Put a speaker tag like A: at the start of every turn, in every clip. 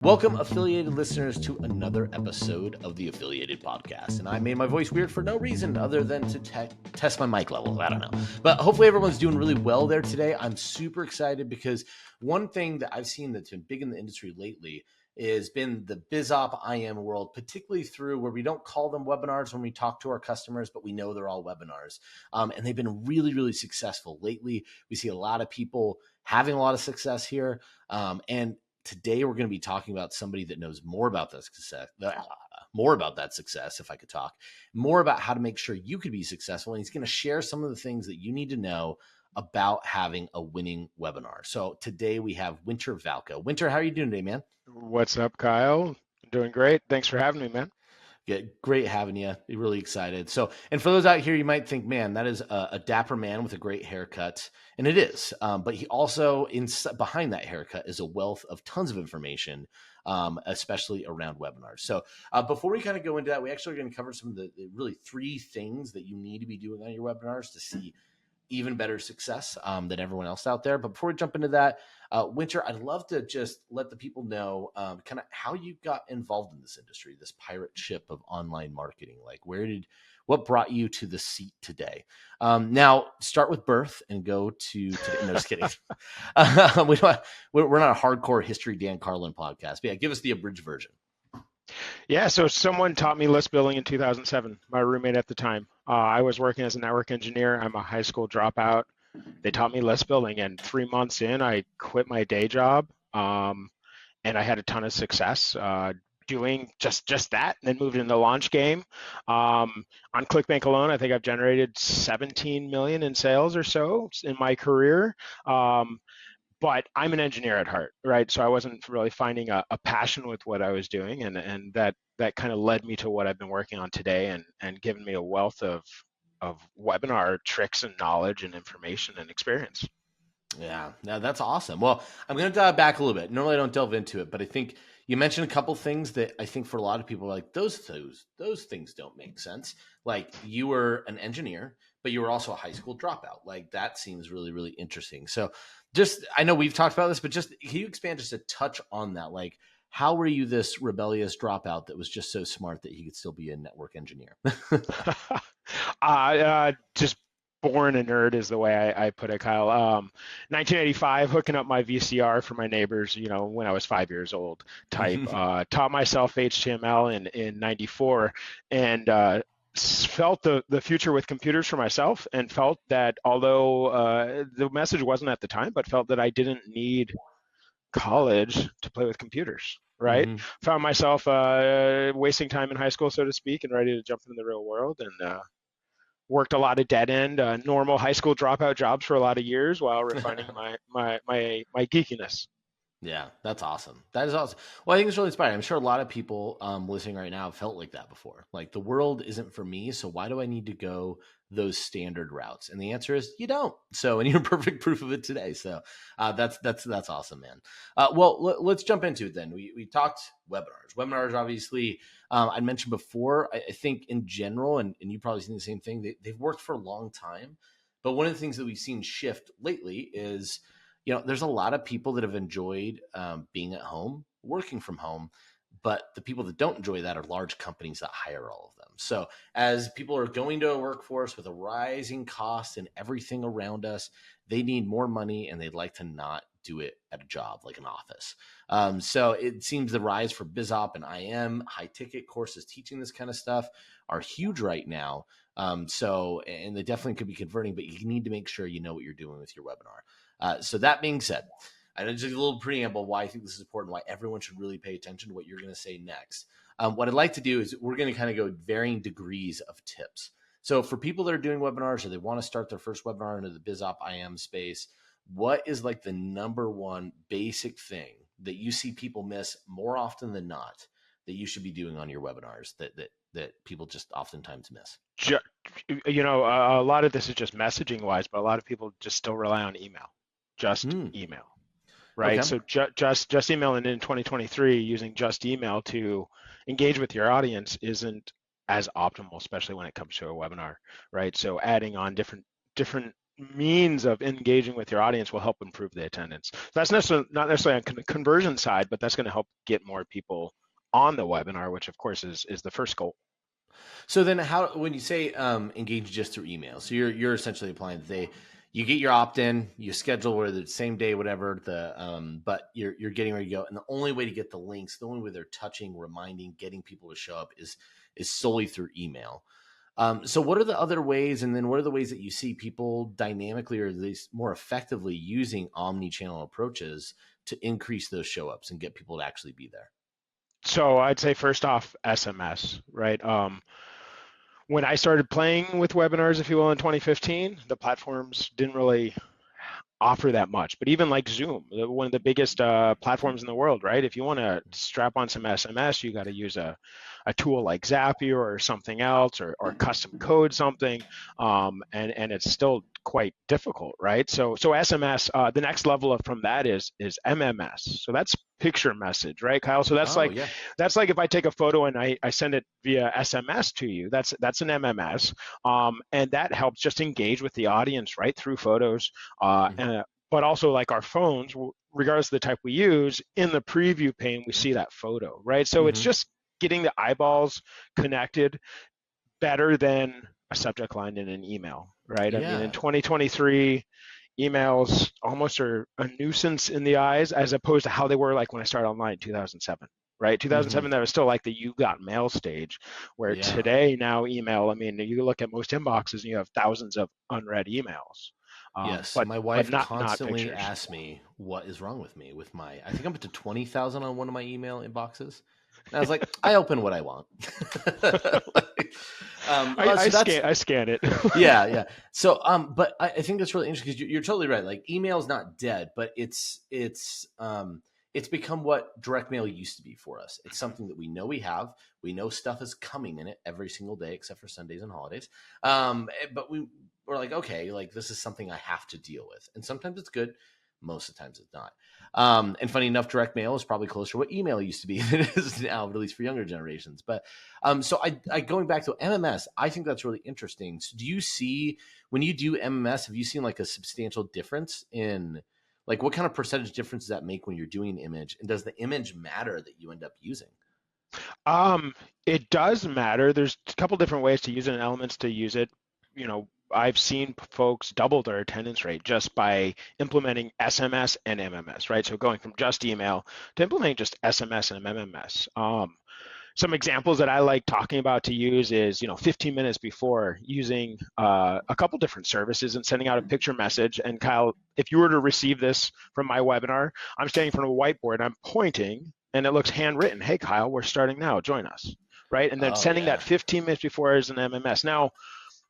A: Welcome, affiliated listeners, to another episode of the Affiliated Podcast. And I made my voice weird for no reason other than to test my mic levels. I don't know. But hopefully everyone's doing really well there today. I'm super excited because one thing that I've seen that's been big in the industry lately has been the BizOp IM world, particularly through where we don't call them webinars when we talk to our customers, but we know they're all webinars. And they've been really, really successful. Lately, we see a lot of people having a lot of success here. And today, we're going to be talking about somebody that knows more about that success, if I could talk, more about how to make sure you could be successful. And he's going to share some of the things that you need to know about having a winning webinar. So today we have Winter Valko. Winter, how are you doing today, man?
B: What's up, Kyle? Doing great. Thanks for having me, man.
A: Yeah, great having you. Really excited. So, and for those out here, you might think, man, that is a dapper man with a great haircut. And it is. But he also, behind that haircut, is a wealth of tons of information, especially around webinars. So before we kind of go into that, we actually are going to cover some of the really three things that you need to be doing on your webinars to see even better success than everyone else out there. But before we jump into that, Winter, I'd love to just let the people know kind of how you got involved in this industry, this pirate ship of online marketing. Like, what brought you to the seat today? Now, start with birth and go to today. No, just kidding. We're not a hardcore history Dan Carlin podcast. But yeah, give us the abridged version.
B: Yeah, so someone taught me list building in 2007, my roommate at the time. I was working as a network engineer. I'm a high school dropout. They taught me list building, and 3 months in, I quit my day job, and I had a ton of success doing just that, and then moved into the launch game. On ClickBank alone, I think I've generated 17 million in sales or so in my career. But I'm an engineer at heart, right? So I wasn't really finding a passion with what I was doing, and that kind of led me to what I've been working on today, and given me a wealth of webinar tricks and knowledge and information and experience.
A: Yeah, no, that's awesome. Well, I'm going to dive back a little bit. Normally, I don't delve into it, but I think you mentioned a couple things that I think for a lot of people, like those things don't make sense. Like, you were an engineer, but you were also a high school dropout. Like, that seems really, really interesting. So, I know we've talked about this, but just can you expand just a touch on that? Like, how were you this rebellious dropout that was just so smart that he could still be a network engineer?
B: Just born a nerd is the way I put it, Kyle. 1985, hooking up my VCR for my neighbors, when I was 5 years old type. Taught myself HTML in 94, and felt the future with computers for myself, and felt that although the message wasn't at the time, but felt that I didn't need college to play with computers. Right.
A: Mm-hmm.
B: Found myself wasting time in high school, so to speak, and ready to jump into the real world, and worked a lot of dead end, normal high school dropout jobs for a lot of years while refining my geekiness.
A: Yeah, that's awesome. That is awesome. Well, I think it's really inspiring. I'm sure a lot of people listening right now have felt like that before. Like, the world isn't for me, so why do I need to go those standard routes? And the answer is you don't. So, and you're perfect proof of it today. So that's awesome, man. Well, let's jump into it then. We talked webinars. Webinars, obviously, I mentioned before, I think in general, and you've probably seen the same thing, they've worked for a long time. But one of the things that we've seen shift lately is, there's a lot of people that have enjoyed being at home, working from home, but the people that don't enjoy that are large companies that hire all of them. So as people are going to a workforce with a rising cost and everything around us, they need more money, and they'd like to not do it at a job like an office. So it seems the rise for BizOp and IM, high ticket courses teaching this kind of stuff, are huge right now. And they definitely could be converting, but you need to make sure you know what you're doing with your webinar. So that being said, I know just a little preamble why I think this is important, why everyone should really pay attention to what you're going to say next. What I'd like to do is we're going to kind of go varying degrees of tips. So for people that are doing webinars, or they want to start their first webinar into the BizOp IM space, what is like the number one basic thing that you see people miss more often than not that you should be doing on your webinars that people just oftentimes miss?
B: A lot of this is just messaging wise, but a lot of people just still rely on email. Email, right?
A: Okay.
B: So just email, and in 2023, using just email to engage with your audience isn't as optimal, especially when it comes to a webinar, right? So adding on different means of engaging with your audience will help improve the attendance. That's not necessarily on conversion side, but that's going to help get more people on the webinar, which of course is the first goal.
A: So then, how when you say engage just through email, so you're essentially applying you get your opt in, you schedule where the same day, whatever but you're getting ready to go, and the only way to get the links, the only way they're touching, reminding, getting people to show up is solely through email. So what are the other ways, and then what are the ways that you see people dynamically or at least more effectively using omni-channel approaches to increase those show ups and get people to actually be there?
B: So I'd say first off, SMS, right? When I started playing with webinars, if you will, in 2015, the platforms didn't really offer that much. But even like Zoom, one of the biggest platforms in the world, right? If you want to strap on some SMS, you got to use a tool like Zapier or something else, or custom code something, and it's still quite difficult, right? So SMS, the next level up from that is MMS. So that's picture message, right, Kyle? So
A: Oh yeah.
B: that's like if I take a photo and I send it via SMS to you, that's an MMS, and that helps just engage with the audience right through photos,
A: Mhm.
B: but also like our phones, regardless of the type we use, in the preview pane we see that photo, right? So it's
A: Mhm.
B: just getting the eyeballs connected better than a subject line in an email, right? I mean, in
A: Yeah.
B: 2023, emails almost are a nuisance in the eyes as opposed to how they were like when I started online in 2007, right?
A: Mhm.
B: 2007, that was still like the you got mail stage, where
A: Yeah.
B: today now email, I mean, you look at most inboxes and you have thousands of unread emails,
A: Yes,
B: but
A: my
B: but
A: wife
B: not
A: constantly
B: pictures.
A: asks me what is wrong with me with my. I think I'm up to 20,000 on one of my email inboxes, and I was like, I open what I want. Like, so that's
B: I scan it.
A: yeah, yeah. So, but I think that's really interesting because you're totally right. Like, email is not dead, but it's become what direct mail used to be for us. It's something that we know we have. We know stuff is coming in it every single day, except for Sundays and holidays. But we're like, okay, like this is something I have to deal with, and sometimes it's good. Most of the times it's not. And funny enough, direct mail is probably closer to what email used to be than it is now, at least for younger generations. But so I going back to MMS, I think that's really interesting. So do you see when you do MMS, have you seen like a substantial difference in like what kind of percentage difference does that make when you're doing an image? And does the image matter that you end up using?
B: Um, it does matter. There's a couple different ways to use it and elements to use it. You know, I've seen folks double their attendance rate just by implementing SMS and MMS, right? So going from just email to implementing just SMS and MMS. Some examples that I like talking about to use is, 15 minutes before using a couple different services and sending out a picture message. And Kyle, if you were to receive this from my webinar, I'm standing in front of a whiteboard, I'm pointing, and it looks handwritten. Hey, Kyle, we're starting now. Join us, right? And then
A: Oh
B: sending that
A: yeah.
B: 15 minutes before as an MMS. Now,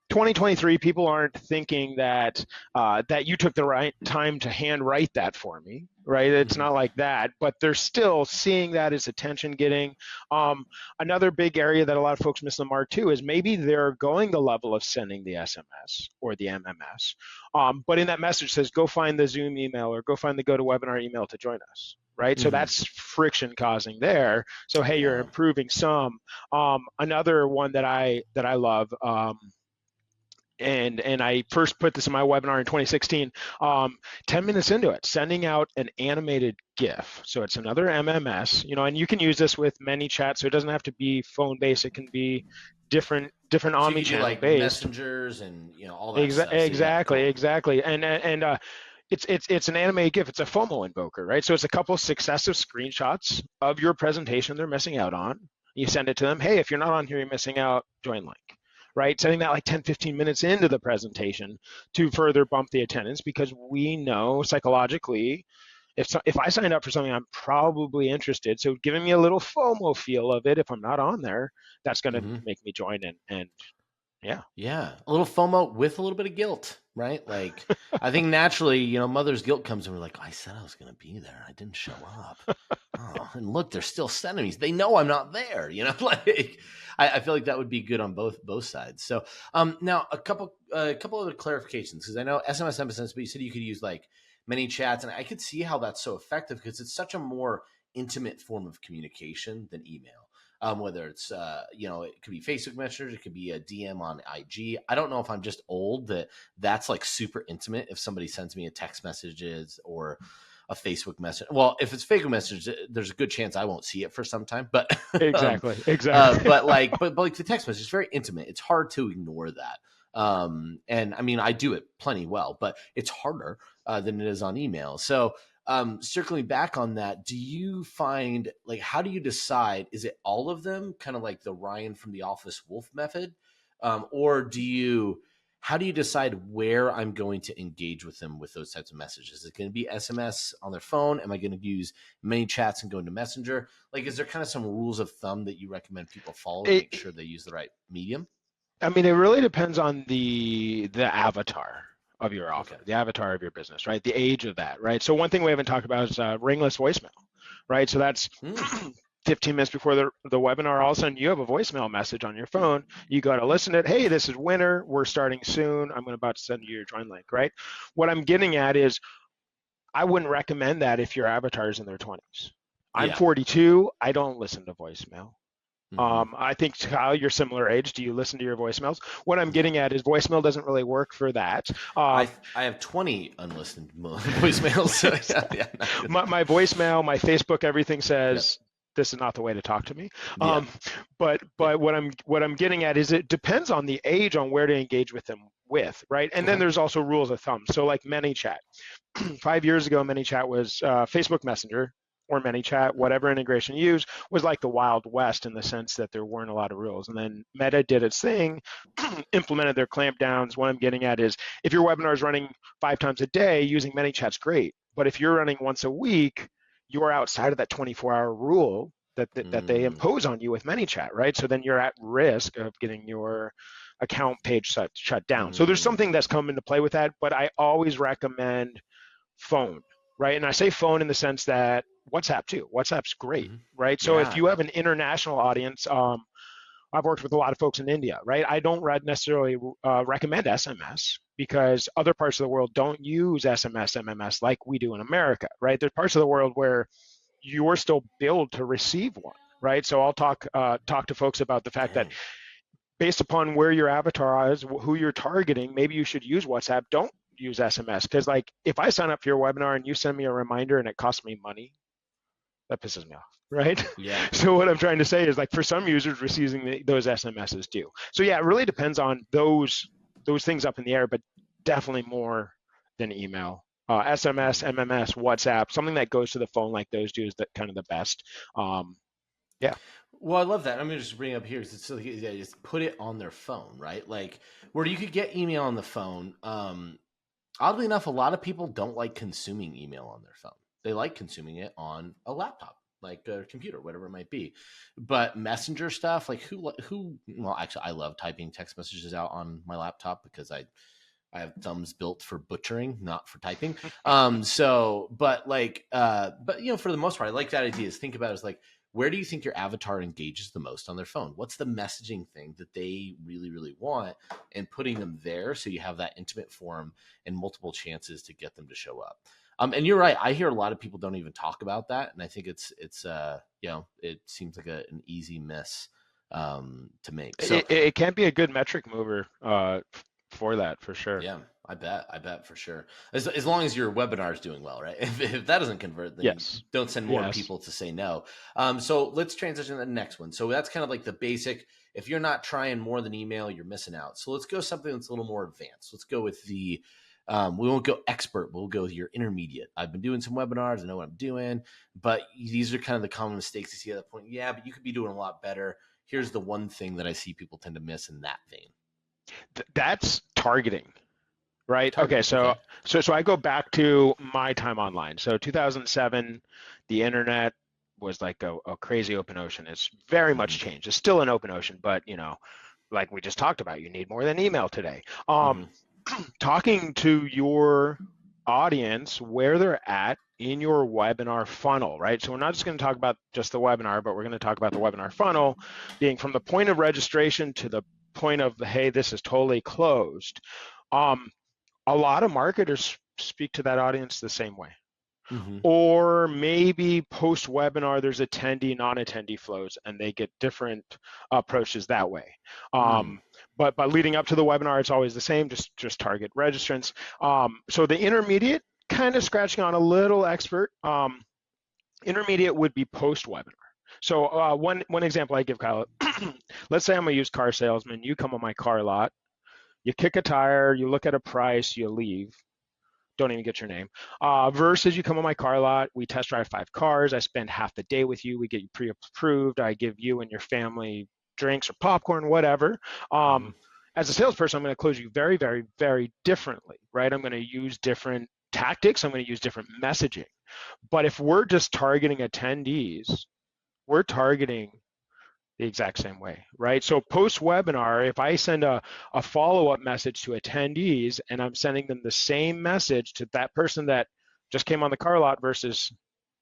B: 2023, people aren't thinking that that you took the right time to hand write that for me, right? It's
A: Hmm.
B: not like that, but they're still seeing that as attention getting. Another big area that a lot of folks miss the mark too is maybe they're going the level of sending the SMS or the MMS, but in that message says go find the Zoom email or go find the GoToWebinar email to join us. Right, so
A: Hmm.
B: that's friction causing there. So hey, you're
A: Yeah.
B: improving some. Another one that I love, and I first put this in my webinar in 2016. 10 minutes into it, sending out an animated GIF. So it's another MMS, and you can use this with many chats. So it doesn't have to be phone based. It can be different
A: So you could do
B: omni-channel
A: like
B: based.
A: messengers and all that stuff. So yeah,
B: Exactly,
A: cool.
B: exactly. And it's an animated GIF. It's a FOMO invoker, right? So it's a couple successive screenshots of your presentation they're missing out on. You send it to them. Hey, if you're not on here, you're missing out. Join link, right? Sending that like 10, 15 minutes into the presentation to further bump the attendance because we know psychologically if I signed up for something, I'm probably interested. So giving me a little FOMO feel of it if I'm not on there, that's going to
A: Hmm.
B: make me join in. And yeah.
A: Yeah, a little FOMO with a little bit of guilt, right? Like, I think naturally, mother's guilt comes and we're like, I said I was going to be there. I didn't show up. Oh, and look, they're still sending me. They know I'm not there. Like I feel like that would be good on both sides. So, now a couple other clarifications because I know SMS makes sense, but you said you could use like many chats, and I could see how that's so effective because it's such a more intimate form of communication than email. whether it's it could be Facebook Messenger, it could be a DM on IG. I don't know if I'm just old that's like super intimate. If somebody sends me a text messages or a Facebook message, well, if it's Facebook message, there's a good chance I won't see it for some time. But
B: Exactly.
A: but like the text message is very intimate. It's hard to ignore that. And I mean, I do it plenty well, but it's harder than it is on email. So circling back on that, do you find, like, how do you decide, is it all of them, kind of like the Ryan from the Office Wolf method, or how do you decide where I'm going to engage with them with those types of messages? Is it going to be SMS on their phone? Am I going to use many chats and go into Messenger? Like, is there kind of some rules of thumb that you recommend people follow to make sure they use the right medium?
B: I mean, it really depends on the avatar of your offer,
A: Okay.
B: the avatar of your business, right? The age of that, right? So one thing we haven't talked about is ringless voicemail, right? So that's 15 minutes before the webinar, all of a sudden you have a voicemail message on your phone. You got to listen to it. Hey, this is winter. We're starting soon. I'm about to send you your join link, right? What I'm getting at is I wouldn't recommend that if your avatar is in their 20s. I'm
A: Yeah.
B: 42. I don't listen to voicemail.
A: Mm-hmm.
B: I think, Kyle, you're similar age. Do you listen to your voicemails? What I'm getting at is voicemail doesn't really work for that.
A: I have 20 unlistened voicemails. So yeah,
B: my voicemail, my Facebook, everything
A: yep.
B: says this is not the way to talk to me.
A: Yeah.
B: But
A: Yeah.
B: what I'm getting at is it depends on the age on where to engage with them with, right? And then there's also rules of thumb. So like ManyChat, 5 years ago, ManyChat was Facebook Messenger or ManyChat, whatever integration you use, was like the Wild West in the sense that there weren't a lot of rules. And then Meta did its thing, implemented their clampdowns. What I'm getting at is if your webinar is running 5 times a day, using ManyChat's great. But if you're running once a week, you're outside of that 24-hour rule that they impose on you with ManyChat, right? So then you're at risk of getting your account page shut down. So there's something that's come into play with that, but I always recommend phone, right? And I say phone in the sense that WhatsApp too. WhatsApp's great, right? So if you have an international audience, I've worked with a lot of folks in India, right? I don't necessarily recommend SMS because other parts of the world don't use SMS, MMS like we do in America, right? There's parts of the world where you're still billed to receive one, right? So I'll talk to folks about the fact that based upon where your avatar is, who you're targeting, maybe you should use WhatsApp. Don't use SMS because, like, if I sign up for your webinar and you send me a reminder and it costs me money, that pisses me off, right?
A: Yeah.
B: So what I'm trying to say is, like, for some users, receiving those SMSs do. So yeah, it really depends on those things up in the air, but definitely more than email. SMS, MMS, WhatsApp, something that goes to the phone like those do is kind of the best. Yeah.
A: Well, I love that. I'm going to just bring it up here because it's so, yeah, just put it on their phone, right? Like where you could get email on the phone. Oddly enough, a lot of people don't like consuming email on their phone. They like consuming it on a laptop, like a computer, whatever it might be. But messenger stuff, like well, actually, I love typing text messages out on my laptop because I have thumbs built for butchering, not for typing. But for the most part, I like that idea. Is think about it as like, where do you think your avatar engages the most on their phone? What's the messaging thing that they really, really want, and putting them there so you have that intimate forum and multiple chances to get them to show up. And you're right. I hear a lot of people don't even talk about that, and I think it seems like an easy miss to make. So
B: it can be a good metric mover for that, for sure.
A: yeah, I bet for sure. As long as your webinar is doing well, right? If that doesn't convert, then
B: Yes.
A: don't send more people to say no. So let's transition to the next one. So that's kind of like the basic. If you're not trying more than email, you're missing out. So let's go something that's a little more advanced. Let's go with we won't go expert. We'll go with your intermediate. I've been doing some webinars. I know what I'm doing, but these are kind of the common mistakes you see at that point. Yeah, but you could be doing a lot better. Here's the one thing that I see people tend to miss in that vein.
B: That's targeting, right? Okay, so I go back to my time online. So 2007, the internet was like a crazy open ocean. It's very much changed. It's still an open ocean, but like we just talked about, you need more than email today. Talking to your audience where they're at in your webinar funnel, right? So we're not just going to talk about just the webinar, but we're going to talk about the webinar funnel being from the point of registration to the point of, hey, this is totally closed. A lot of marketers speak to that audience the same way.
A: Hmm.
B: Or maybe post webinar, there's attendee, non-attendee flows, and they get different approaches that way.
A: Mm.
B: But leading up to the webinar, it's always the same, just target registrants. So the intermediate, kind of scratching on a little expert. Intermediate would be post webinar. So one example I give, Kyle, let's say I'm a used car salesman. You come on my car lot, you kick a tire, you look at a price, you leave. Don't even get your name. Versus you come on my car lot, we test drive 5 cars. I spend half the day with you. We get you pre-approved. I give you and your family drinks or popcorn, whatever.
A: Hmm.
B: As a salesperson, I'm going to close you very, very, very differently, right? I'm going to use different tactics. I'm going to use different messaging. But if we're just targeting attendees, we're targeting the exact same way, right? So post webinar, if I send a follow-up message to attendees and I'm sending them the same message to that person that just came on the car lot versus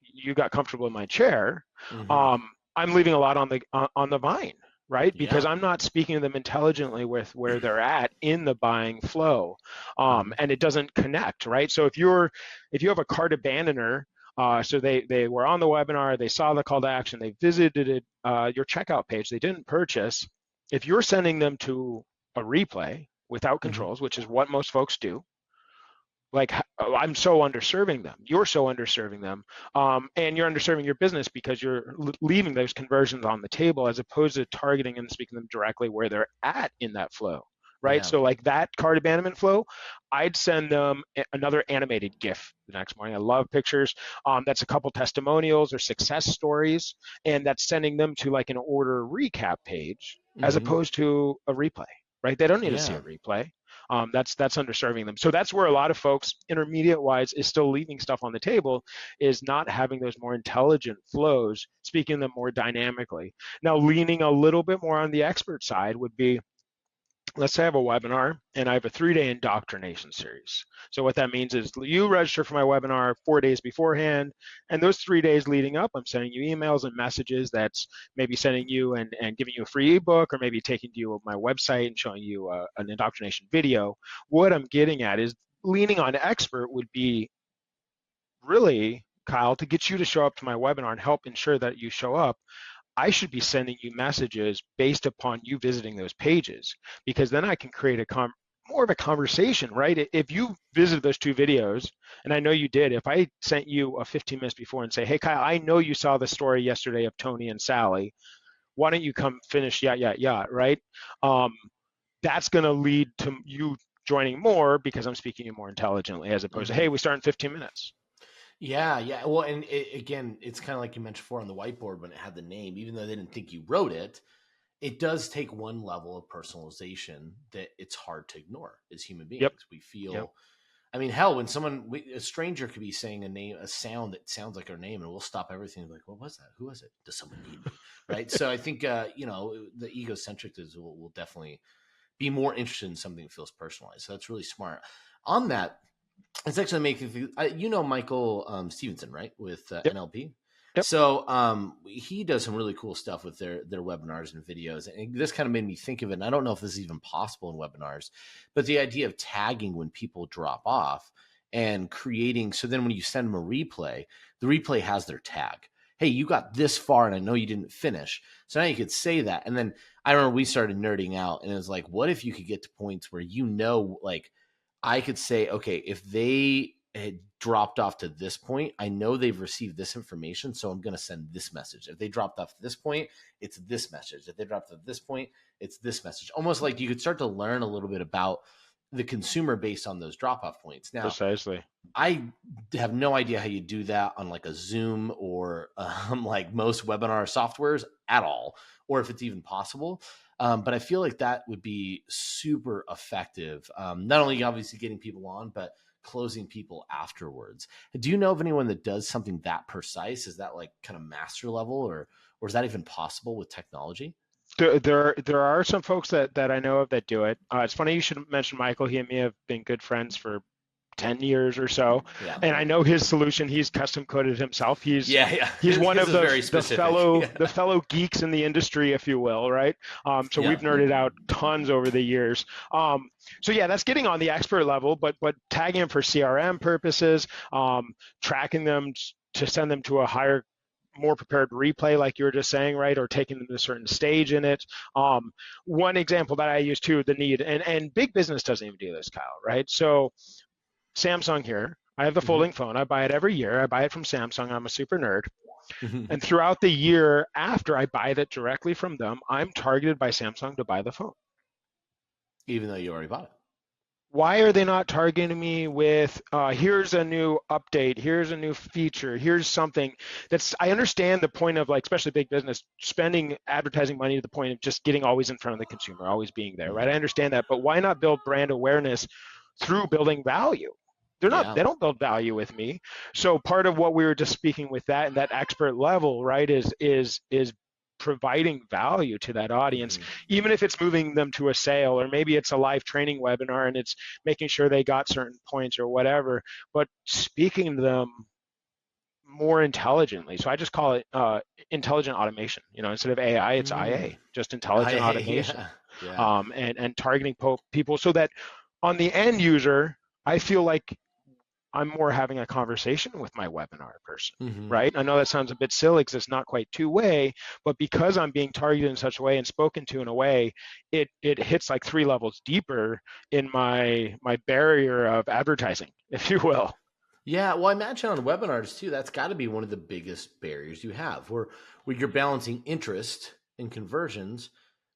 B: you got comfortable in my chair,
A: Hmm.
B: I'm leaving a lot on the vine, right? Because
A: Yeah.
B: I'm not speaking to them intelligently with where they're at in the buying flow,
A: Hmm.
B: and it doesn't connect, right? So if you have a cart abandoner, so they were on the webinar, they saw the call to action, they visited it, your checkout page, they didn't purchase. If you're sending them to a replay without
A: Hmm.
B: controls, which is what most folks do, like I'm so underserving them, you're so underserving them, and you're underserving your business because you're leaving those conversions on the table as opposed to targeting and speaking to them directly where they're at in that flow, right?
A: Yeah.
B: So like that cart abandonment flow, I'd send them another animated GIF the next morning. I love pictures. That's a couple testimonials or success stories, and that's sending them to like an order recap page as
A: Hmm.
B: opposed to a replay, right? They don't need to see
A: Yeah.
B: a replay. That's underserving them. So that's where a lot of folks, intermediate wise, is still leaving stuff on the table, is not having those more intelligent flows, speaking them more dynamically. Now, leaning a little bit more on the expert side would be, let's say I have a webinar and I have a 3-day indoctrination series. So what that means is you register for my webinar 4 days beforehand, and those 3 days leading up, I'm sending you emails and messages that's maybe sending you and giving you a free ebook, or maybe taking you to my website and showing you an indoctrination video. What I'm getting at is leaning on expert would be really, Kyle, to get you to show up to my webinar and help ensure that you show up. I should be sending you messages based upon you visiting those pages, because then I can create more of a conversation, right? If you visited those 2 videos, and I know you did, if I sent you a 15 minutes before and say, hey, Kyle, I know you saw the story yesterday of Tony and Sally. Why don't you come finish, right? Um, that's going to lead to you joining more because I'm speaking to you more intelligently as opposed to,
A: Hmm.
B: hey, we start in 15 minutes.
A: Yeah, yeah. Well, and again, it's kind of like you mentioned before on the whiteboard when it had the name, even though they didn't think you wrote it, it does take one level of personalization that it's hard to ignore as human
B: Yep.
A: beings. We
B: Yep.
A: feel, I mean, hell, when a stranger could be saying a name, a sound that sounds like our name, and we'll stop everything and be like, what was that? Who was it? Does someone need me? Right. So I think, the egocentric will definitely be more interested in something that feels personalized. So that's really smart. On that, it's actually making Michael Stevenson, right, with
B: Yep.
A: NLP.
B: Yep.
A: So he does some really cool stuff with their webinars and videos, and this kind of made me think of it. And I don't know if this is even possible in webinars, but the idea of tagging when people drop off and creating. So then when you send them a replay, the replay has their tag. Hey, you got this far, and I know you didn't finish. So now you could say that. And then I remember we started nerding out, and it was like, what if you could get to points where like I could say, okay, if they had dropped off to this point, I know they've received this information, so I'm going to send this message. If they dropped off to this point, it's this message. If they dropped off to this point, it's this message. Almost like you could start to learn a little bit about the consumer based on those drop off points. Now,
B: Precisely.
A: I have no idea how you do that on like a Zoom or like most webinar softwares at all, or if it's even possible. But I feel like that would be super effective. Not only obviously getting people on, but closing people afterwards. Do you know of anyone that does something that precise? Is that like kind of master level, or is that even possible with technology?
B: There are some folks that I know of that do it. It's funny you should mention Michael. He and me have been good friends for 10 years or so.
A: Yeah.
B: And I know his solution, he's custom coded himself.
A: Yeah. Yeah.
B: He's one
A: His
B: of
A: is very
B: the
A: specific.
B: fellow
A: Yeah.
B: geeks in the industry, if you will, right? So
A: Yeah.
B: we've nerded out tons over the years. So yeah, that's getting on the expert level, but tagging them for CRM purposes, tracking them to send them to a higher, more prepared replay, like you were just saying, right? Or taking them to a certain stage in it. One example that I use too, the need, and big business doesn't even do this, Kyle, right? So Samsung here, I have the
A: Hmm.
B: folding phone. I buy it every year. I buy it from Samsung. I'm a super nerd.
A: Hmm.
B: And throughout the year after I buy it directly from them, I'm targeted by Samsung to buy the phone.
A: Even though you already bought it.
B: Why are they not targeting me with here's a new update, here's a new feature, here's something that's, I understand the point of, like, especially big business, spending advertising money to the point of just getting always in front of the consumer, always being there, right? I
A: Hmm.
B: understand that, but why not build brand awareness through building value?
A: Yeah.
B: They don't build value with me. So part of what we were just speaking with that and that expert level, right, is providing value to that audience,
A: Hmm.
B: even if it's moving them to a sale, or maybe it's a live training webinar and it's making sure they got certain points or whatever, but speaking to them more intelligently. So I just call it intelligent automation. Instead of AI, it's
A: Mm.
B: IA, just intelligent automation,
A: Yeah. Yeah.
B: and targeting people so that on the end user, I feel like I'm more having a conversation with my webinar person,
A: Hmm.
B: right? I know that sounds a bit silly because it's not quite two-way, but because I'm being targeted in such a way and spoken to in a way, it hits like 3 levels deeper in my barrier of advertising, if you will.
A: Yeah, well, I imagine on webinars too, that's got to be one of the biggest barriers you have, where you're balancing interest and conversions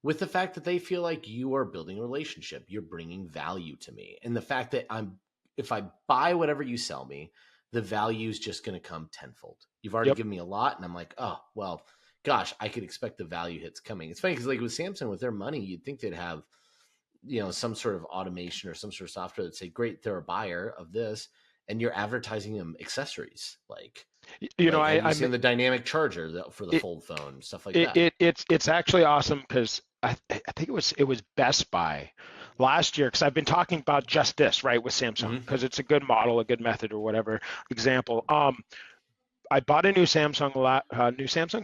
A: with the fact that they feel like you are building a relationship, you're bringing value to me, and the fact that if I buy whatever you sell me, the value is just going to come tenfold. You've already
B: Yep.
A: given me a lot, and I'm like, oh well, gosh, I could expect the value hits coming. It's funny because like with Samsung, with their money, you'd think they'd have some sort of automation or some sort of software that say, great, they're a buyer of this, and you're advertising them accessories
B: You know,
A: like have
B: I,
A: you
B: I'm
A: seen the dynamic charger for the
B: it,
A: fold phone, stuff like
B: it,
A: that.
B: it it's actually awesome because I think it was Best Buy last year, because I've been talking about just this, right, with Samsung,
A: Hmm.
B: because it's a good model, a good method, or whatever example. I bought a new Samsung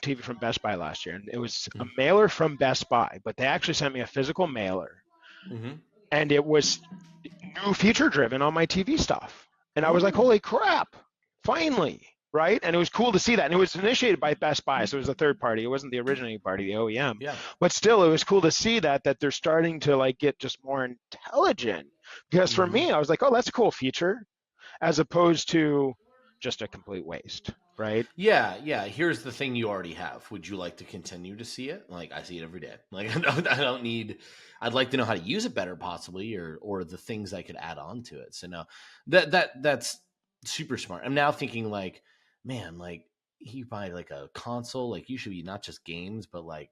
B: TV from Best Buy last year, and it was a mailer from Best Buy, but they actually sent me a physical mailer,
A: Hmm.
B: and it was new feature driven on my TV stuff. And I was like,
A: Oh.
B: holy crap, finally, right? And it was cool to see that. And it was initiated by Best Buy, so it was a third party. It wasn't the originating party, the OEM.
A: Yeah.
B: But still, it was cool to see that they're starting to like get just more intelligent. Because for
A: Hmm.
B: me, I was like, oh, that's a cool feature, as opposed to just a complete waste, right?
A: Yeah, here's the thing you already have. Would you like to continue to see it? Like I see it every day. Like I don't need. I'd like to know how to use it better, possibly, or the things I could add on to it. So no, that's super smart. I'm now thinking like, man, like you buy like a console, like you should be not just games, but like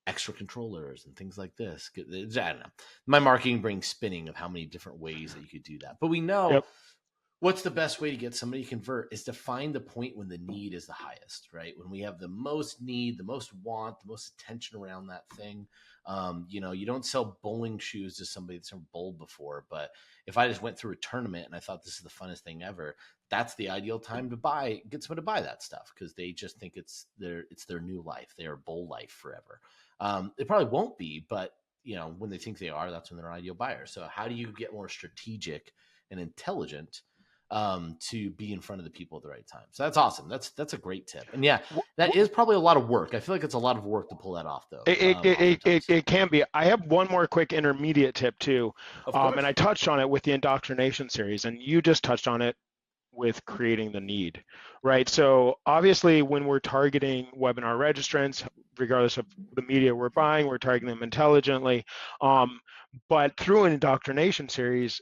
A: extra controllers and things like this. I don't know. My marketing brain spinning of how many different ways that you could do that. But we know
B: Yep.
A: what's the best way to get somebody to convert is to find the point when the need is the highest, right? When we have the most need, the most want, the most attention around that thing. You don't sell bowling shoes to somebody that's never bowled before, but if I just went through a tournament and I thought this is the funnest thing ever, that's the ideal time to get someone to buy that stuff because they just think it's their new life, their bowl life forever. It probably won't be, but when they think they are, that's when they're an ideal buyer. So how do you get more strategic and intelligent to be in front of the people at the right time? So that's awesome. That's a great tip. And yeah, that is probably a lot of work. I feel like it's a lot of work to pull that off, though. Oftentimes,
B: It can be. I have one more quick intermediate tip too,
A: of
B: and
A: course.
B: I touched on it with the indoctrination series, and you just touched on it with creating the need, right? So obviously, when we're targeting webinar registrants, regardless of the media we're buying, we're targeting them intelligently. But through an indoctrination series,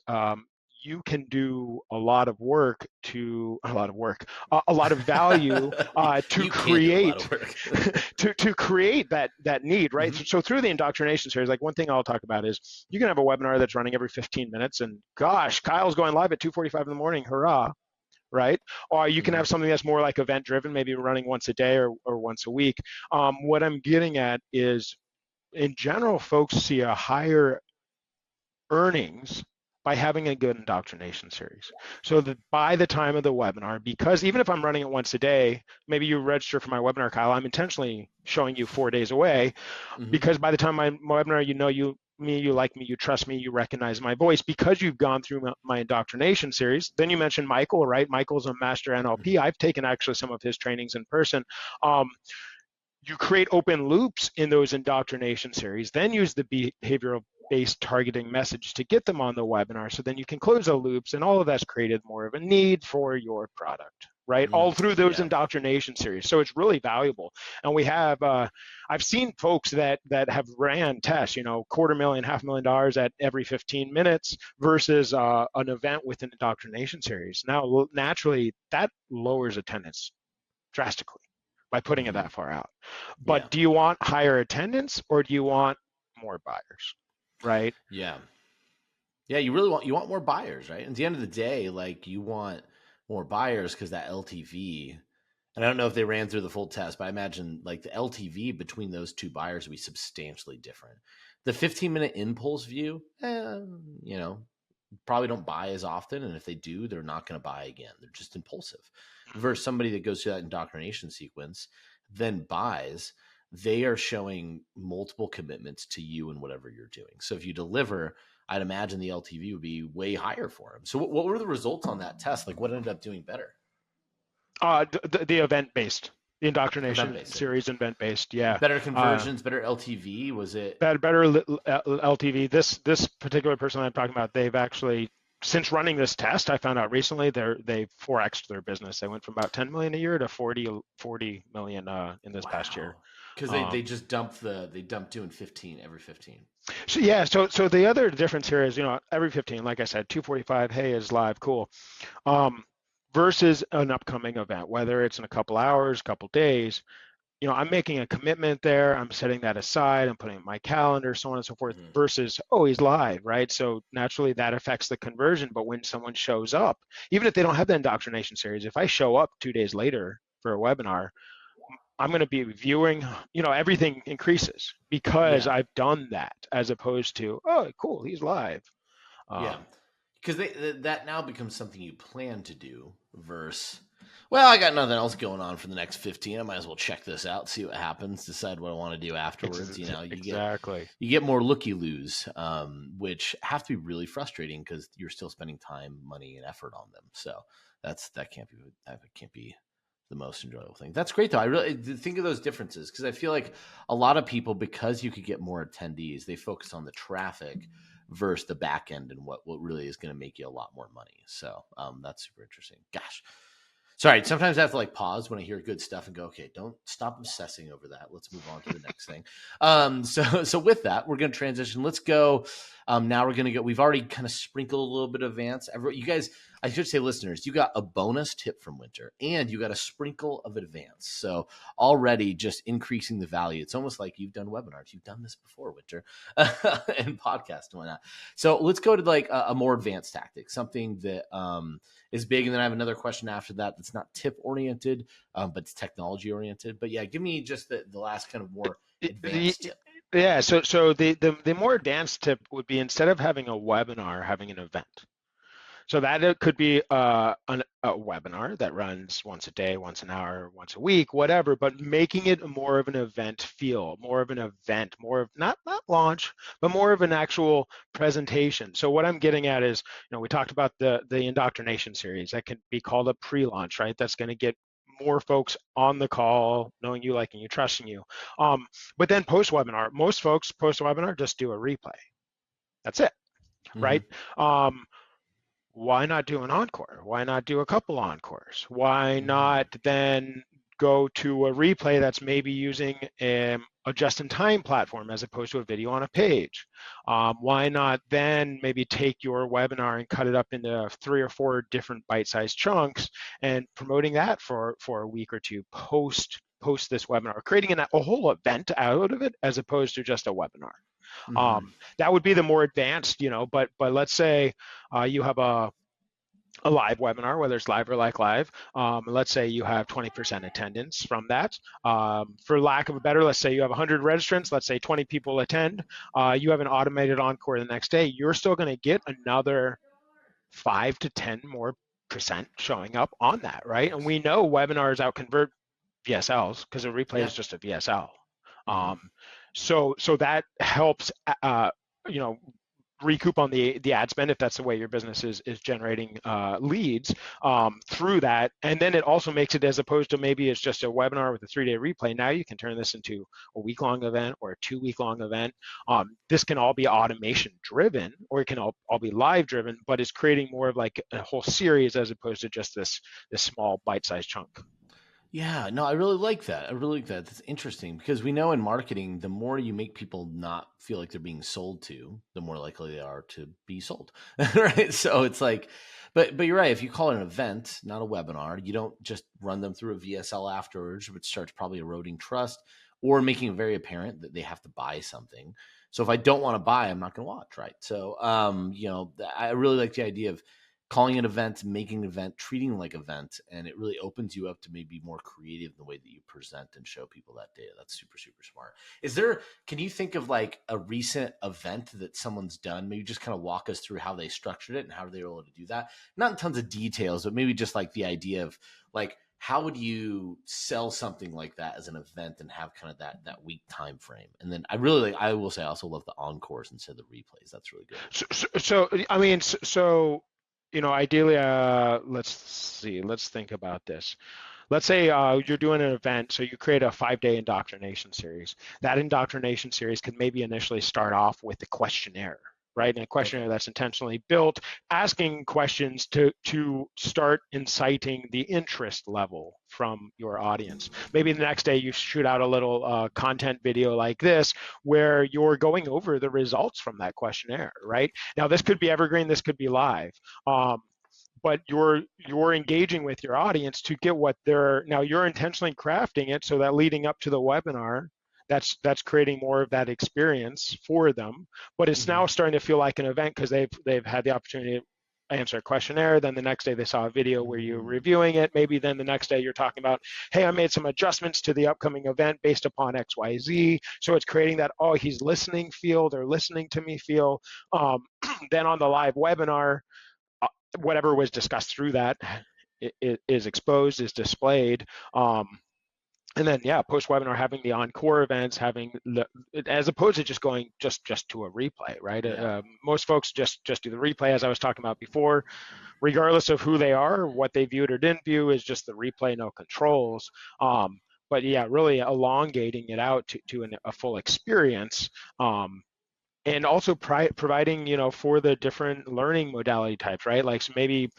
B: you can do a lot of value to
A: You can do a lot
B: create
A: of work.
B: to create that need, right?
A: Hmm.
B: So through the indoctrination series, like one thing I'll talk about is you can have a webinar that's running every 15 minutes, and gosh, Kyle's going live at 2:45 in the morning, hurrah! Right? Or you can
A: Hmm.
B: have something that's more like event driven, maybe running once a day or once a week. What I'm getting at is, in general, folks see a higher earnings by having a good indoctrination series. So that by the time of the webinar, because even if I'm running it once a day, maybe you register for my webinar, Kyle, I'm intentionally showing you 4 days away,
A: Mm-hmm.
B: because by the time my webinar, you know you like me, you trust me, you recognize my voice because you've gone through my indoctrination series. Then you mentioned Michael, right? Michael's a master NLP. I've taken actually some of his trainings in person. You create open loops in those indoctrination series, then use the behavioral based targeting message to get them on the webinar. So then you can close the loops, and all of that's created more of a need for your product, right? All through those
A: Yeah.
B: indoctrination series. So it's really valuable. And we have, I've seen folks that have ran tests, $250,000, $500,000 at every 15 minutes versus an event with an indoctrination series. Now, naturally, that lowers attendance drastically by putting it
A: Mm-hmm.
B: that far out.
A: Yeah.
B: But do you want higher attendance or do you want more buyers? Right?
A: Yeah. Yeah, you want more buyers, right? At the end of the day, like you want more buyers because that LTV, and I don't know if they ran through the full test, but I imagine like the LTV between those two buyers would be substantially different. The 15-minute impulse view, you know, probably don't buy as often, and if they do, they're not going to buy again. They're just impulsive. Versus somebody that goes through that indoctrination sequence, then buys, they are showing multiple commitments to you and whatever you're doing. So if you deliver, I'd imagine the LTV would be way higher for them. So what were the results on that test? Like what ended up doing better?
B: The event based, the
A: Event
B: indoctrination
A: based.
B: series event based. Yeah.
A: Better
B: Uh,
A: conversions, better LTV. Was it?
B: better LTV. This particular person I'm talking about, they've actually, since running this test, I found out recently they've 4x'd their business. They went from about 10 million a year to 40 million in this past year.
A: Wow. Because they
B: Um,
A: just dumped doing 15 every 15.
B: so yeah, so the other difference here is, every 15, like I said, 245, hey, is live, cool. Um, versus an upcoming event, whether it's in a couple hours, couple days, I'm making a commitment there. I'm setting that aside. I'm putting it in my calendar, so on and so forth,
A: Mm-hmm.
B: versus, oh, he's live, right? So naturally that affects the conversion. But when someone shows up, even if they don't have the indoctrination series, if I show up 2 days later for a webinar, I'm going to be viewing, everything increases because
A: Yeah.
B: I've done that, as opposed to, oh, cool, he's live.
A: Yeah.
B: Um,
A: Because that now becomes something you plan to do versus, well, I got nothing else going on for the next 15. I might as well check this out, see what happens, decide what I want to do afterwards.
B: exactly.
A: You get more looky-loos, which have to be really frustrating because you're still spending time, money, and effort on them. So that can't be the most enjoyable thing. That's great though. I really think of those differences because I feel like a lot of people, because you could get more attendees, they focus on the traffic versus the back end and what really is going to make you a lot more money. So that's super interesting. Gosh, sorry. Sometimes I have to like pause when I hear good stuff and go, okay, don't stop obsessing over that. Let's move on to the next thing. So with that, we're going to transition. Let's go. Now we're going to go. We've already kind of sprinkled a little bit of advance. You guys, I should say, listeners, you got a bonus tip from Winter, and you got a sprinkle of advance. So already just increasing the value. It's almost like you've done webinars. You've done this before, Winter, and podcast and whatnot. So let's go to like a more advanced tactic, something that is big. And then I have another question after that that's not tip oriented, but it's technology oriented. But yeah, give me just the last kind of more advanced tip.
B: Yeah, so the more advanced tip would be, instead of having a webinar, having an event. So that it could be a webinar that runs once a day, once an hour, once a week, whatever, but making it more of an event feel, more of an event, more of not launch, but more of an actual presentation. So what I'm getting at is, we talked about the indoctrination series that can be called a pre-launch, right? That's going to get more folks on the call, knowing you, liking you, trusting you. But then post-webinar, most folks post-webinar just do a replay. That's it,
A: Mm-hmm.
B: right? Why not do an encore? Why not do a couple encores? Why
A: Mm-hmm.
B: not then go to a replay that's maybe using a just-in-time platform as opposed to a video on a page? Why not then maybe take your webinar and cut it up into 3 or 4 different bite-sized chunks and promoting that for a week or two post this webinar, creating a whole event out of it as opposed to just a webinar.
A: Mm-hmm.
B: That would be the more advanced, but let's say you have a live webinar, whether it's live or like live. Let's say you have 20% attendance from that. For lack of a better, let's say you have 100 registrants, let's say 20 people attend. You have an automated encore the next day. You're still going to get another 5 to 10 more percent showing up on that, right? And
A: Nice.
B: we know webinars out convert VSLs because a replay
A: Yeah.
B: is just a VSL.
A: Hmm.
B: Um, so that helps, you know, recoup on the ad spend if that's the way your business is generating leads through that. And then it also makes it, as opposed to maybe it's just a webinar with a 3-day replay, now you can turn this into a week-long event or a 2-week-long event. This can all be automation driven, or it can all be live driven, but it's creating more of like a whole series as opposed to just this small bite-sized chunk.
A: Yeah, no, I really like that. I really like that. That's interesting because we know in marketing, the more you make people not feel like they're being sold to, the more likely they are to be sold. Right. So it's like, but you're right. If you call it an event, not a webinar, you don't just run them through a VSL afterwards, which starts probably eroding trust or making it very apparent that they have to buy something. So if I don't want to buy, I'm not going to watch. Right. So, I really like the idea of calling an event, making an event, treating it like an event, and it really opens you up to maybe more creative in the way that you present and show people that data. That's super, super smart. Can you think of like a recent event that someone's done? Maybe just kind of walk us through how they structured it and how they were able to do that. Not in tons of details, but maybe just like the idea of like, how would you sell something like that as an event and have kind of that week time frame? And then I will say I also love the encores instead of the replays. That's really good.
B: So I mean, ideally, let's see, let's think about this. Let's say you're doing an event, so you create a 5-day indoctrination series. That indoctrination series could maybe initially start off with a questionnaire, right? And a
A: Okay.
B: questionnaire that's intentionally built, asking questions to start inciting the interest level from your audience. Maybe the next day you shoot out a little content video like this where you're going over the results from that questionnaire, right? Now, this could be evergreen, this could be live. But you're engaging with your audience to get what they're now. You're intentionally crafting it so that leading up to the webinar, that's creating more of that experience for them. But it's
A: Mm-hmm.
B: now starting to feel like an event because they've had the opportunity to answer a questionnaire. Then the next day they saw a video where you're
A: Mm.
B: reviewing it. Maybe then the next day you're talking about, hey, I made some adjustments to the upcoming event based upon XYZ. So it's creating that, oh, he's listening feel, they're listening to me feel. Then on the live webinar, whatever was discussed through that is exposed, is displayed. And then, yeah, post webinar, having the encore events, as opposed to just going just to a replay, right?
A: Yeah.
B: Most folks just do the replay, as I was talking about before, regardless of who they are, what they viewed or didn't view is just the replay, no controls. But yeah, really elongating it out to a full experience. And also providing, for the different learning modality types, right? Like, so maybe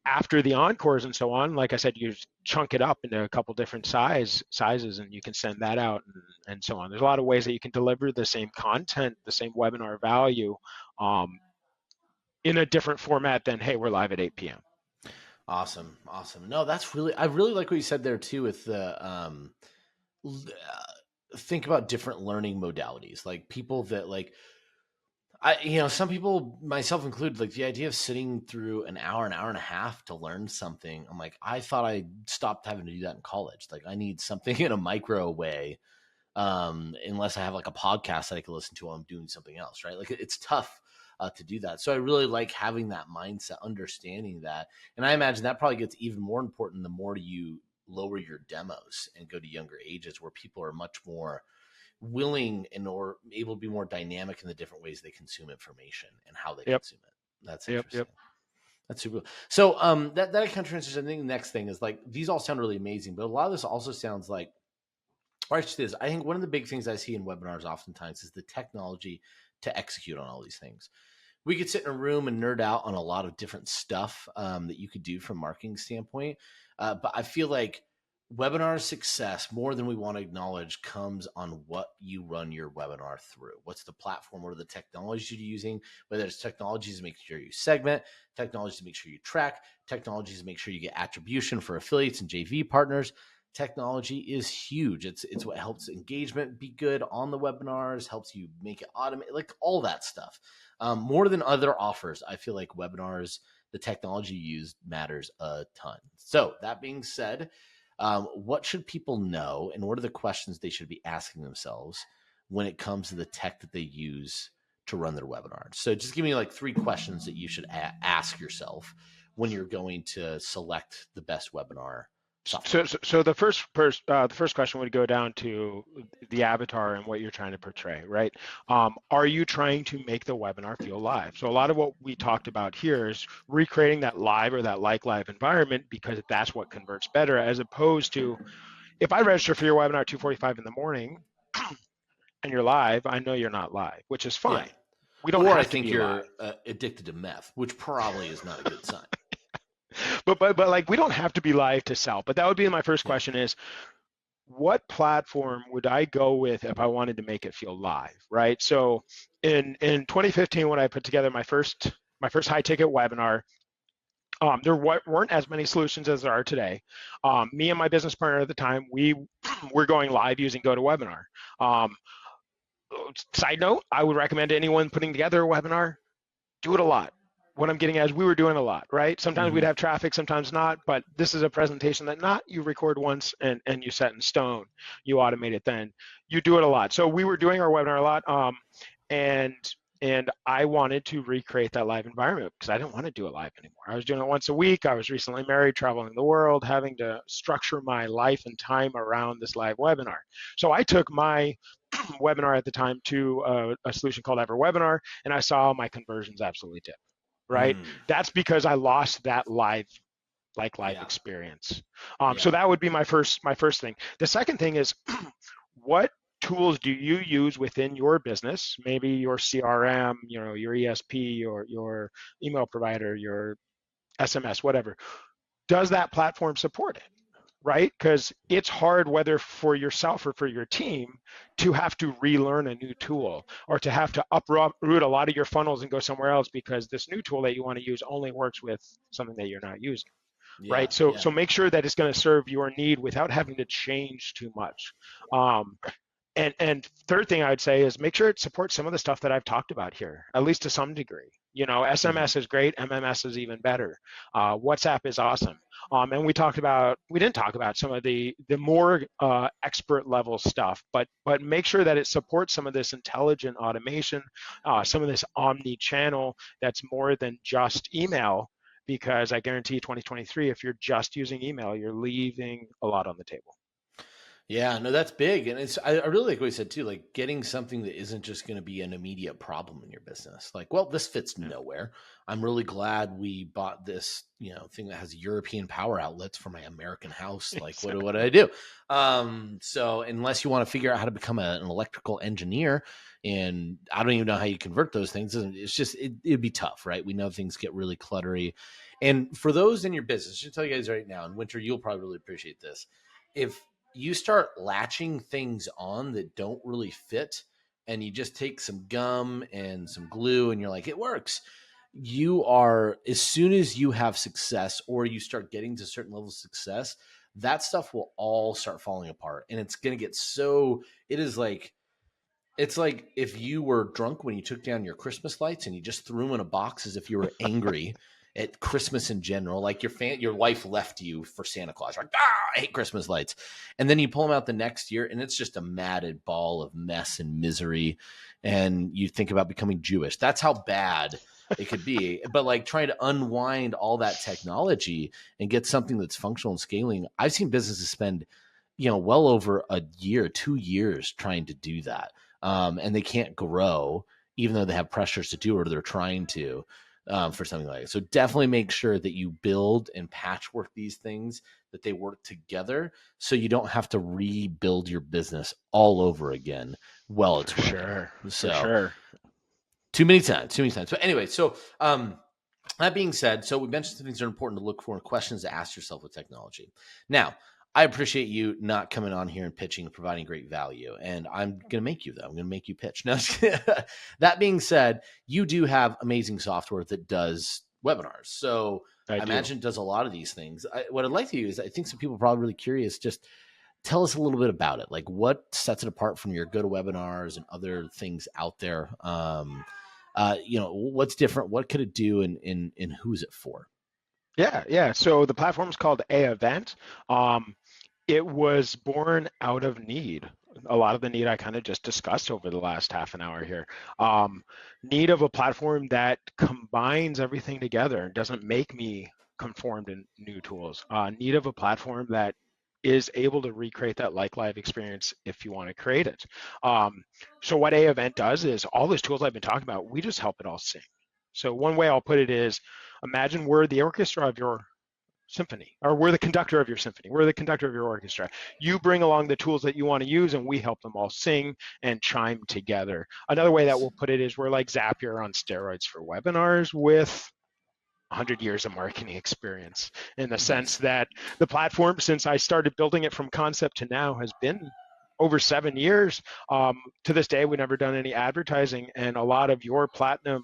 B: after the encores and so on, like I said, you chunk it up into a couple different sizes, and you can send that out and so on. There's a lot of ways that you can deliver the same content, the same webinar value, um, in a different format than, hey, we're live at 8 p.m.
A: Awesome. Awesome. No, I really like what you said there too with think about different learning modalities. Like people that like, some people, myself included, like the idea of sitting through an hour and a half to learn something. I'm like, I thought I stopped having to do that in college. Like I need something in a micro way, unless I have like a podcast that I can listen to while I'm doing something else, right? Like it's tough to do that. So I really like having that mindset, understanding that. And I imagine that probably gets even more important the more you lower your demos and go to younger ages where people are much more willing and or able to be more dynamic in the different ways they consume information and how they
B: Yep,
A: consume it. That's
B: yep.
A: interesting. That's super. So that kind of transitions. I think the next thing is like these all sound really amazing, but a lot of this also sounds like, or actually is, I think one of the big things I see in webinars oftentimes is the technology to execute on all these things. We could sit in a room and nerd out on a lot of different stuff that you could do from a marketing standpoint. But I feel like webinar success, more than we want to acknowledge, comes on what you run your webinar through. What's the platform? What are the technologies you're using? Whether it's technologies to make sure you segment, technologies to make sure you track, technologies to make sure you get attribution for affiliates and JV partners. Technology is huge. It's what helps engagement be good on the webinars, helps you make it automate, like all that stuff. More than other offers, I feel like webinars the technology you use matters a ton. So that being said, what should people know, and what are the questions they should be asking themselves when it comes to the tech that they use to run their webinar? So just give me like 3 questions that you should ask yourself when you're going to select the best webinar software.
B: So the first question would go down to the avatar and what you're trying to portray, right? Are you trying to make the webinar feel live? So a lot of what we talked about here is recreating that live or that like live environment, because that's what converts better, as opposed to if I register for your webinar at 2:45 in the morning and you're live, I know you're not live, which is
A: Yeah.
B: fine. We don't
A: Or I
B: have to
A: think
B: be live.
A: you're addicted to meth, which probably is not a good sign.
B: But like, we don't have to be live to sell. But that would be my first
A: Yeah.
B: question is, what platform would I go with if I wanted to make it feel live, right? So in 2015, when I put together my first high ticket webinar, there weren't as many solutions as there are today. Me and my business partner at the time, we were going live using GoToWebinar. Um, Side note, I would recommend to anyone putting together a webinar, do it a lot. What I'm getting at is we were doing a lot, right? Sometimes we'd
A: Mm-hmm.
B: have traffic, sometimes not, but this is a presentation that not you record once and you set in stone, you automate it then. You do it a lot. So we were doing our webinar a lot, and and I wanted to recreate that live environment because I didn't want to do it live anymore. I was doing it once a week. I was recently married, traveling the world, having to structure my life and time around this live webinar. So I took my webinar at the time to a solution called EverWebinar, and I saw my conversions absolutely dip, right?
A: Mm.
B: That's because I lost that live live
A: Yeah.
B: experience. So
A: Yeah.
B: that would be my first thing. The second thing is, what tools do you use within your business? Maybe your CRM, your ESP, or your email provider, your SMS, whatever. Does that platform support it? Right? Because it's hard, whether for yourself or for your team, to have to relearn a new tool, or to have to uproot a lot of your funnels and go somewhere else because this new tool that you want to use only works with something that you're not using.
A: Yeah.
B: Right? So
A: Yeah.
B: make sure that it's going to serve your need without having to change too much. Um, and third thing I would say is make sure it supports some of the stuff that I've talked about here, at least to some degree.
A: Mm-hmm.
B: SMS is great, MMS is even better. WhatsApp is awesome. And we didn't talk about some of the more expert level stuff, but make sure that it supports some of this intelligent automation, some of this omni-channel that's more than just email, because I guarantee 2023, if you're just using email, you're leaving a lot on the table.
A: Yeah, no, that's big. And I really like what you said too, like getting something that isn't just going to be an immediate problem in your business. Like, well, this fits
B: Yeah.
A: nowhere. I'm really glad we bought this, thing that has European power outlets for my American house. Like, what do I do? So unless you want to figure out how to become an electrical engineer, and I don't even know how you convert those things, it's just, it'd be tough, right? We know things get really cluttery. And for those in your business, I should tell you guys right now, and Winter, you'll probably really appreciate this. If you start latching things on that don't really fit, and you just take some gum and some glue and you're like, it works. You are, as soon as you have success or you start getting to certain levels of success, that stuff will all start falling apart. And it's going to get so, it is like, it's like if you were drunk when you took down your Christmas lights and you just threw them in a box as if you were angry at Christmas in general. Like your wife left you for Santa Claus. You're like, I hate Christmas lights. And then you pull them out the next year and it's just a matted ball of mess and misery. And you think about becoming Jewish. That's how bad it could be. But like trying to unwind all that technology and get something that's functional and scaling. I've seen businesses spend, well over a year, 2 years trying to do that. And they can't grow even though they have pressures to do, or they're trying to, for something like that. So definitely make sure that you build and patchwork these things, that they work together, so you don't have to rebuild your business all over again while it's
B: For
A: running.
B: sure. For
A: So
B: sure.
A: too many times. But anyway, so that being said, so we mentioned some things that are important to look for and questions to ask yourself with technology. Now, I appreciate you not coming on here and pitching and providing great value. And I'm going to make you, though. I'm going to make you pitch. Now, that being said, you do have amazing software that does webinars. So
B: I
A: I
B: do.
A: imagine it does a lot of these things. What I'd like to do is, I think some people are probably really curious. Just tell us a little bit about it. Like, what sets it apart from your GoToWebinars and other things out there? What's different? What could it do, and who's it for?
B: Yeah. So the platform's called A Event. Um, it was born out of need. A lot of the need I kind of just discussed over the last half an hour here. Need of a platform that combines everything together and doesn't make me conform to new tools. Need of a platform that is able to recreate that like live experience if you want to create it. So what A Event does is all those tools I've been talking about, we just help it all sync. So one way I'll put it is, imagine we're the orchestra of your symphony, or we're the conductor of your symphony, we're the conductor of your orchestra. You bring along the tools that you want to use and we help them all sing and chime together. Another way that we'll put it is we're like Zapier on steroids for webinars with 100 years of marketing experience, in the sense
A: Nice.
B: that the platform, since I started building it from concept to now, has been over 7 years. To this day, we've never done any advertising, and a lot of your platinum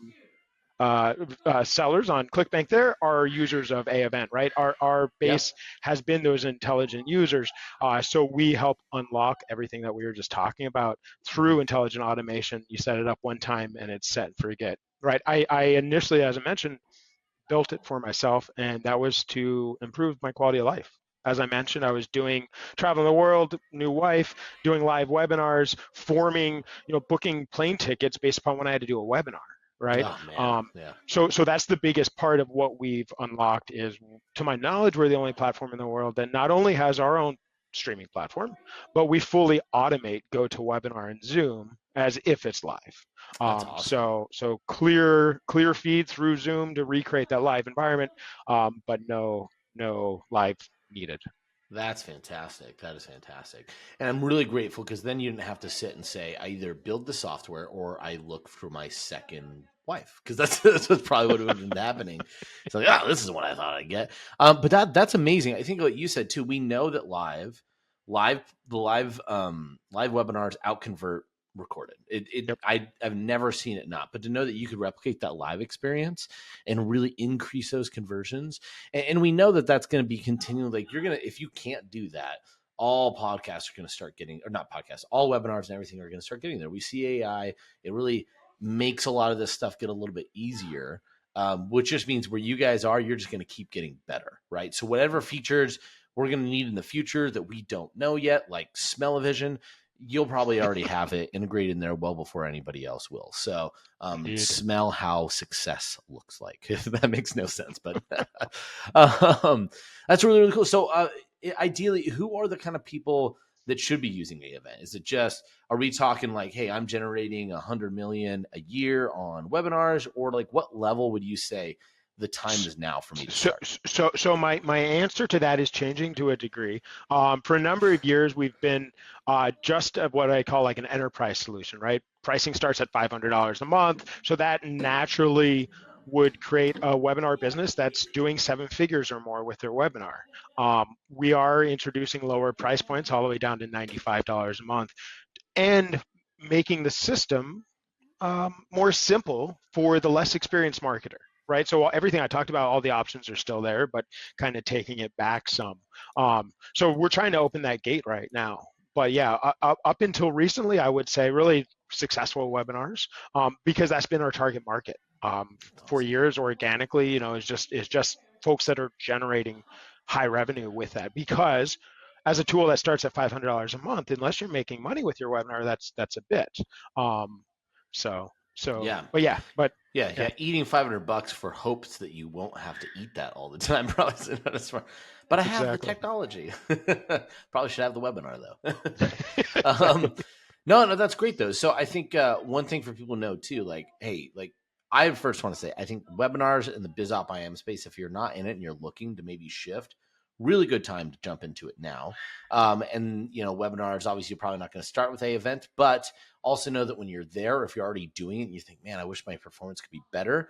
B: sellers on ClickBank there are users of A Event, right? Our
A: Yep.
B: base has been those intelligent users. So we help unlock everything that we were just talking about
A: Mhm.
B: through intelligent automation. You set it up one time and it's set and forget, right? I initially, as I mentioned, built it for myself, and that was to improve my quality of life. As I mentioned, I was doing traveling the world, new wife, doing live webinars, forming, booking plane tickets based upon when I had to do a webinar, right?
A: Oh man.
B: Um,
A: Yeah.
B: so that's the biggest part of what we've unlocked is, to my knowledge, we're the only platform in the world that not only has our own streaming platform, but we fully automate GoToWebinar and Zoom as if it's live.
A: That's awesome.
B: So clear feed through Zoom to recreate that live environment, but no live needed.
A: That's fantastic. That is fantastic. And I'm really grateful because then you didn't have to sit and say, I either build the software or I look for my second wife. Because that's probably what would have been happening. It's like, oh, this is what I thought I'd get. But that's amazing. I think what you said too, we know that live webinars outconvert recorded.
B: Yep.
A: I've never seen it not, but to know that you could replicate that live experience and really increase those conversions, and we know that that's going to be continuing. Like you're gonna, if you can't do that, all podcasts are going to start getting, or not podcasts, all webinars and everything are going to start getting there. We see AI; it really makes a lot of this stuff get a little bit easier, which just means where you guys are, you're just going to keep getting better, right? So whatever features we're going to need in the future that we don't know yet, like smell-o-vision, you'll probably already have it integrated in there well before anybody else will. So
B: Indeed.
A: smell how success looks like. That makes no sense, but that's really, really cool. So ideally, who are the kind of people that should be using a event? Is it just, are we talking like, hey, I'm generating 100 million a year on webinars, or like what level would you say the time is now for me to
B: So,
A: start?
B: so my answer to that is changing to a degree. For a number of years, we've been just of what I call like an enterprise solution, right? Pricing starts at $500 a month, so that naturally would create a webinar business that's doing seven figures or more with their webinar. We are introducing lower price points all the way down to $95 a month, and making the system more simple for the less experienced marketer, right? So everything I talked about, all the options are still there, but kind of taking it back some. So we're trying to open that gate right now. But yeah, up until recently, I would say really successful webinars, because that's been our target market
A: That's
B: for
A: awesome.
B: years organically. Is just folks that are generating high revenue with that, because as a tool that starts at $500 a month, unless you're making money with your webinar, that's a bit. Um,
A: Yeah.
B: but yeah,
A: Yeah. Eating $500 for hopes that you won't have to eat that all the time probably is not as smart. But I have the
B: exactly.
A: technology. Probably should have the webinar though. No, no, that's great though. So I think one thing for people to know too, like, hey, like I first want to say, I think webinars in the BizOp IM space, if you're not in it and you're looking to maybe shift, really good time to jump into it now. And webinars, obviously, you're probably not going to start with a event, but also know that when you're there, if you're already doing it and you think, man, I wish my performance could be better,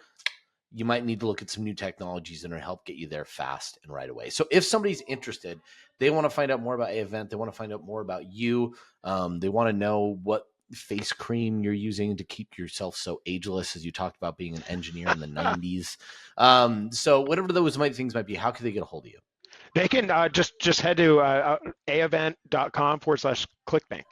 A: you might need to look at some new technologies that are help get you there fast and right away. So if somebody's interested, they want to find out more about a event, they want to find out more about you, they want to know what face cream you're using to keep yourself so ageless, as you talked about being an engineer in the 90s. So whatever those things might be, how can they get a hold of you?
B: They can just head to aevent.com/clickbank.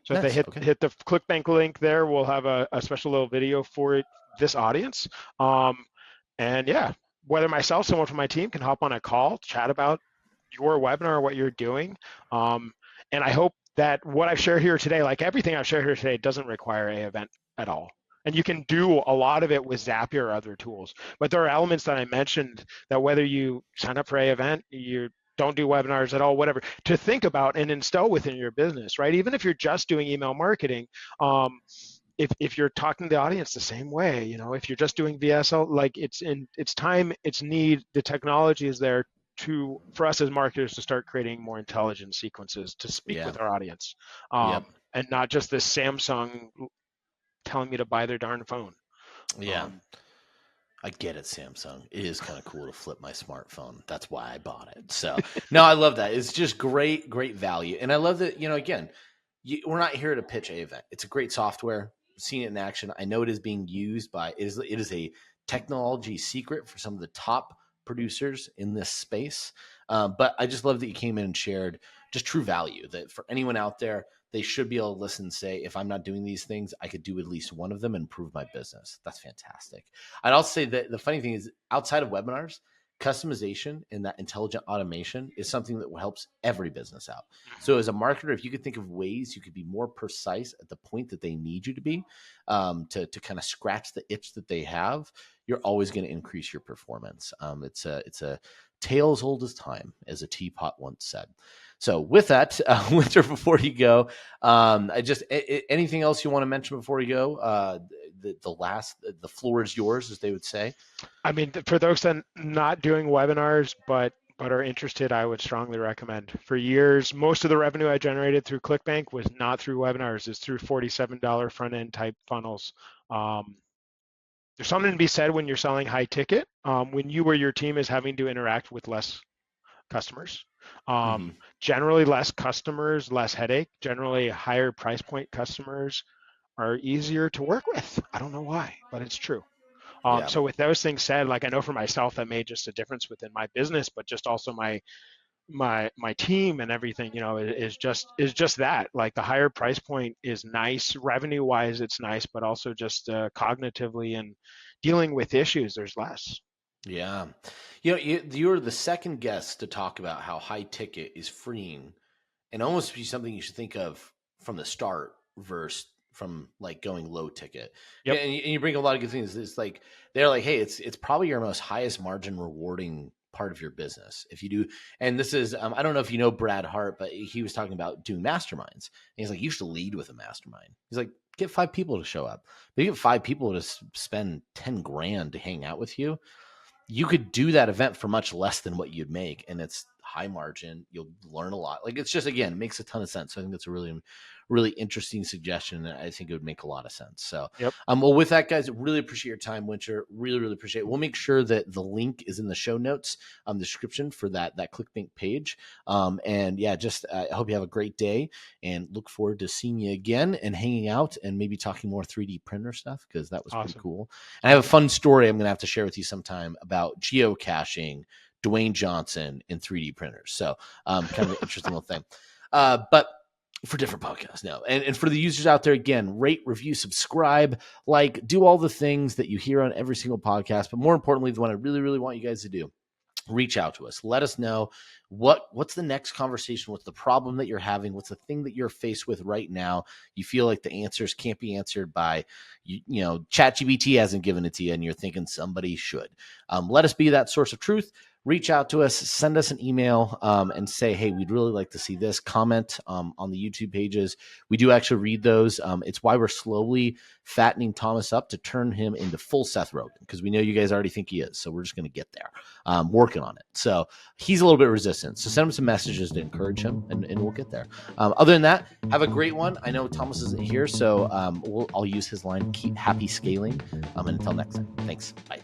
B: So if they
A: Nice.
B: hit
A: Okay.
B: hit the ClickBank link there, we'll have a special little video for it this audience. And yeah, whether myself, someone from my team can hop on a call, chat about your webinar, what you're doing. And I hope that what I've shared here today, like everything I've shared here today, doesn't require an event at all. And you can do a lot of it with Zapier or other tools. But there are elements that I mentioned that whether you sign up for an event, you don't do webinars at all, whatever, to think about and instill within your business, right? Even if you're just doing email marketing, if you're talking to the audience the same way, if you're just doing VSL, like it's time, it's need, the technology is there for us as marketers to start creating more intelligent sequences to speak with our audience,
A: Yep.
B: and not just this Samsung telling me to buy their darn phone.
A: Yeah. I get it, Samsung. It is kind of cool to flip my smartphone. That's why I bought it. So, no, I love that. It's just great, great value. And I love that, again, we're not here to pitch a event. It's a great software. Seeing it in action. I know it is being used it is a technology secret for some of the top producers in this space. But I just love that you came in and shared just true value, that for anyone out there, they should be able to listen and say, if I'm not doing these things, I could do at least one of them and improve my business. That's fantastic. I'd also say that the funny thing is, outside of webinars, customization and that intelligent automation is something that helps every business out. So as a marketer, if you could think of ways you could be more precise at the point that they need you to be, to kind of scratch the itch that they have, you're always going to increase your performance. It's a tale as old as time, as a teapot once said. So with that, Winter, before you go, anything else you want to mention before you go? The floor is yours, as they would say.
B: I mean, for those that are not doing webinars, but are interested, I would strongly recommend. For years, most of the revenue I generated through ClickBank was not through webinars, it's through $47 front end type funnels. There's something to be said when you're selling high ticket, when you or your team is having to interact with less customers. Generally less customers, less headache. Generally higher price point customers are easier to work with. I don't know why, but it's true. So with those things said, like I know for myself that made just a difference within my business, but just also my team and everything, is just that. Like the higher price point is nice, revenue wise, it's nice, but also just cognitively and dealing with issues, there's less.
A: Yeah. You're the second guest to talk about how high ticket is freeing and almost be something you should think of from the start versus from like going low ticket.
B: Yep.
A: And you bring a lot of good things. It's like, they're like, hey, it's probably your most highest margin rewarding part of your business. If you do, and this is, I don't know if you know Brad Hart, but he was talking about doing masterminds. And he's like, you should lead with a mastermind. He's like, get 5 people to show up. But you get 5 people to spend 10 grand to hang out with you. You could do that event for much less than what you'd make, and it's high margin. You'll learn a lot. Like, it's just, again, it makes a ton of sense. So I think that's a really, really interesting suggestion, and I think it would make a lot of sense. So, well, with that, guys, really appreciate your time, Winter. Really, really appreciate it. We'll make sure that the link is in the show notes, the description for that ClickBank page. And yeah, just I hope you have a great day, and look forward to seeing you again and hanging out and maybe talking more 3D printer stuff, because that was pretty cool. And I have a fun story I'm going to have to share with you sometime about geocaching, Dwayne Johnson, and 3D printers. So kind of an interesting little thing. But for different podcasts now. And for the users out there, again, rate, review, subscribe, like, do all the things that you hear on every single podcast. But more importantly, the one I really, really want you guys to do, reach out to us. Let us know what's the next conversation, what's the problem that you're having, what's the thing that you're faced with right now. You feel like the answers can't be answered by, ChatGPT hasn't given it to you, and you're thinking somebody should. Let us be that source of truth. Reach out to us, send us an email, and say, hey, we'd really like to see this. Comment on the YouTube pages. We do actually read those. It's why we're slowly fattening Thomas up to turn him into full Seth Rogen, because we know you guys already think he is. So we're just going to get there, working on it. So he's a little bit resistant. So send him some messages to encourage him, and we'll get there. Other than that, have a great one. I know Thomas isn't here, so I'll use his line, keep happy scaling. And until next time, thanks. Bye.